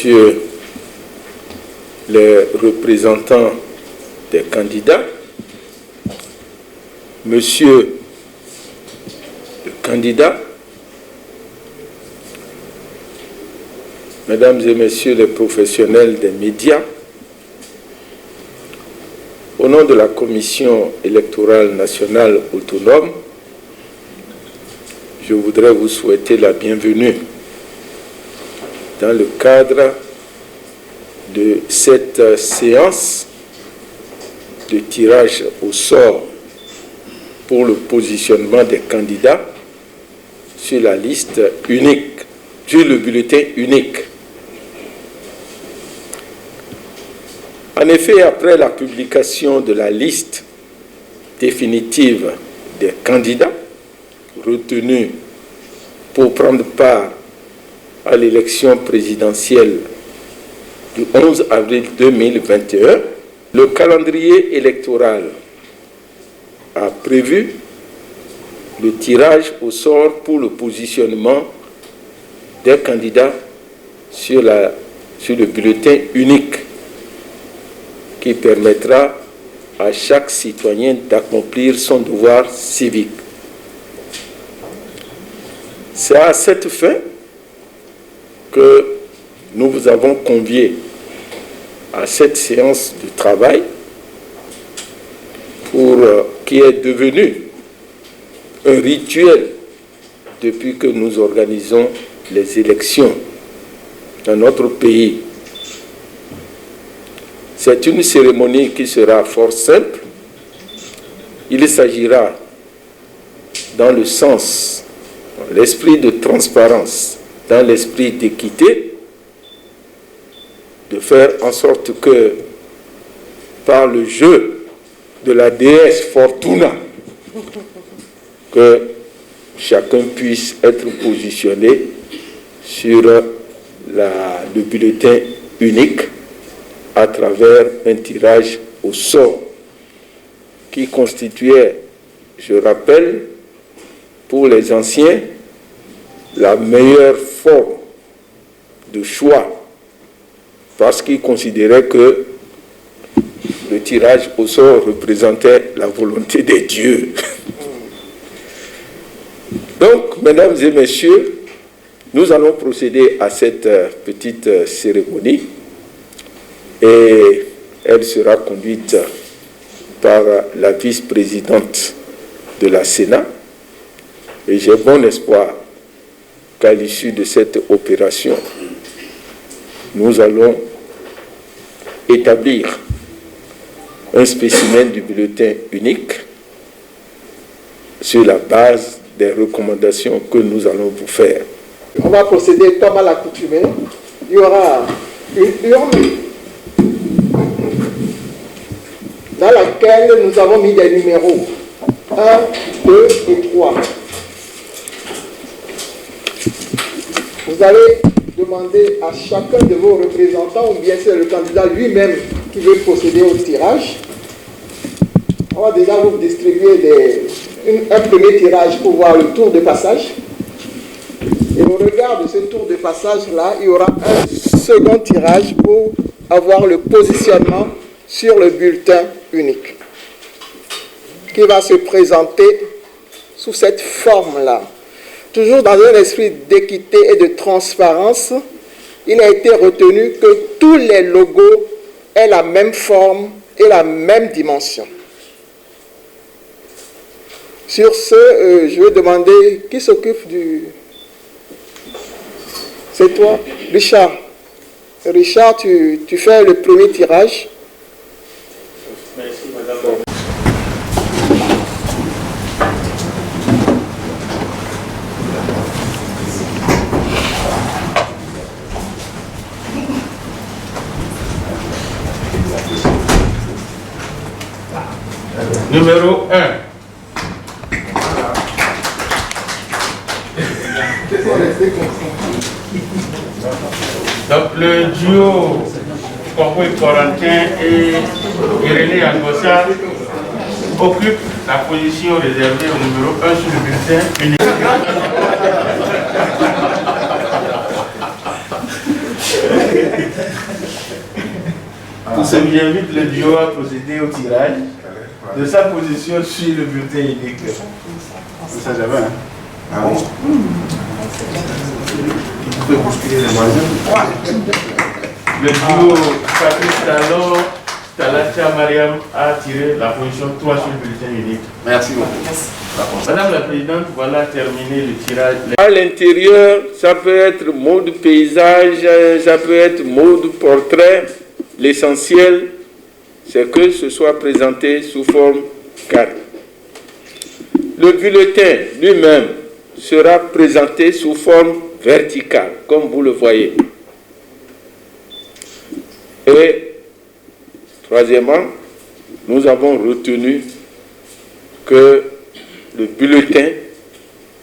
messieurs les représentants des candidats, monsieur le candidat, mesdames et messieurs les professionnels des médias, au nom de la Commission électorale nationale autonome, je voudrais vous souhaiter la bienvenue dans le cadre de cette séance de tirage au sort pour le positionnement des candidats sur la liste unique, sur le bulletin unique. En effet, après la publication de la liste définitive des candidats retenus pour prendre part à l'élection présidentielle du 11 avril 2021, le calendrier électoral a prévu le tirage au sort pour le positionnement des candidats sur le bulletin unique qui permettra à chaque citoyen d'accomplir son devoir civique. C'est à cette fin que nous vous avons conviés à cette séance de travail qui est devenue un rituel depuis que nous organisons les élections dans notre pays. C'est une cérémonie qui sera fort simple. Il s'agira, dans le sens, dans l'esprit de transparence, dans l'esprit d'équité, de faire en sorte que, par le jeu de la déesse Fortuna, que chacun puisse être positionné sur le bulletin unique à travers un tirage au sort qui constituait, je rappelle, pour les anciens, la meilleure forme de choix parce qu'ils considéraient que le tirage au sort représentait la volonté des dieux. Donc, mesdames et messieurs, nous allons procéder à cette petite cérémonie et elle sera conduite par la vice-présidente de la Sénat. Et j'ai bon espoir qu'à l'issue de cette opération, nous allons établir un spécimen du bulletin unique sur la base des recommandations que nous allons vous faire. On va procéder comme à l'accoutumée. Il y aura une urne dans laquelle nous avons mis des numéros 1, 2 et 3. Vous allez demander à chacun de vos représentants, ou bien c'est le candidat lui-même qui veut procéder au tirage. On va déjà vous distribuer un premier tirage pour voir le tour de passage. Et au regard de ce tour de passage-là, il y aura un second tirage pour avoir le positionnement sur le bulletin unique, qui va se présenter sous cette forme-là. Toujours dans un esprit d'équité et de transparence, il a été retenu que tous les logos aient la même forme et la même dimension. Sur ce, je vais demander qui s'occupe du... C'est toi, Richard. Richard, tu fais le premier tirage. Merci, madame. Numéro 1. Donc le duo Corpo Corentin et Irénée Angossa occupe la position réservée au numéro 1 sur le bulletin unique. Pour ce qui invite le duo à procéder au tirage de sa position sur le bulletin unique. Ça j'avais, hein? Ah bon? Il peut bousculer les moyens. Le duo Patrice Talon, Talacha Mariam a tiré la position 3 sur le bulletin unique. Merci beaucoup. Madame la Présidente, voilà terminé le tirage. À l'intérieur, ça peut être mode paysage, ça peut être mode portrait. L'essentiel, c'est que ce soit présenté sous forme carrée. Le bulletin lui-même sera présenté sous forme verticale, comme vous le voyez. Et troisièmement, nous avons retenu que le bulletin,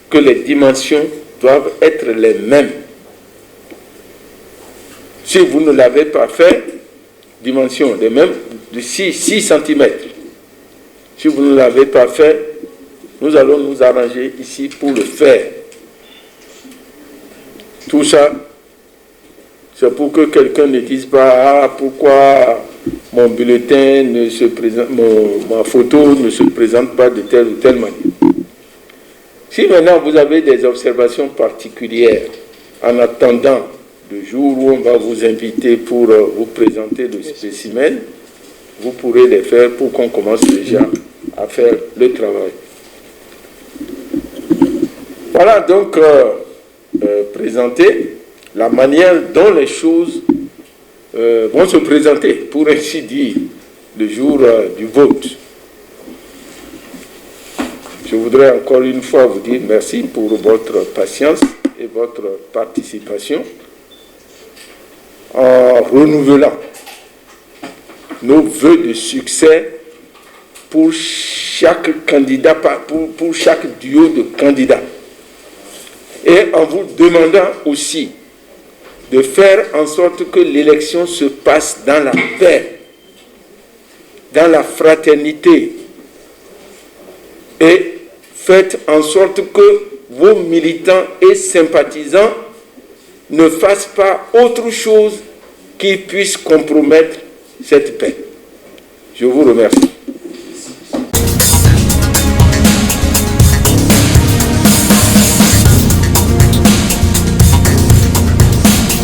que les dimensions doivent être les mêmes. Si vous ne l'avez pas fait, dimension les mêmes de 6 cm. Si vous ne l'avez pas fait, nous allons nous arranger ici pour le faire. Tout ça, c'est pour que quelqu'un ne dise pas pourquoi mon bulletin ne se présente, ma photo ne se présente pas de telle ou telle manière. Si maintenant vous avez des observations particulières en attendant le jour où on va vous inviter pour vous présenter le spécimen, vous pourrez les faire pour qu'on commence déjà à faire le travail. Voilà donc présenter la manière dont les choses vont se présenter, pour ainsi dire, le jour du vote. Je voudrais encore une fois vous dire merci pour votre patience et votre participation en renouvelant nos vœux de succès pour chaque candidat, pour chaque duo de candidats. Et en vous demandant aussi de faire en sorte que l'élection se passe dans la paix, dans la fraternité. Et faites en sorte que vos militants et sympathisants ne fassent pas autre chose qui puisse compromettre cette paix. Je vous remercie.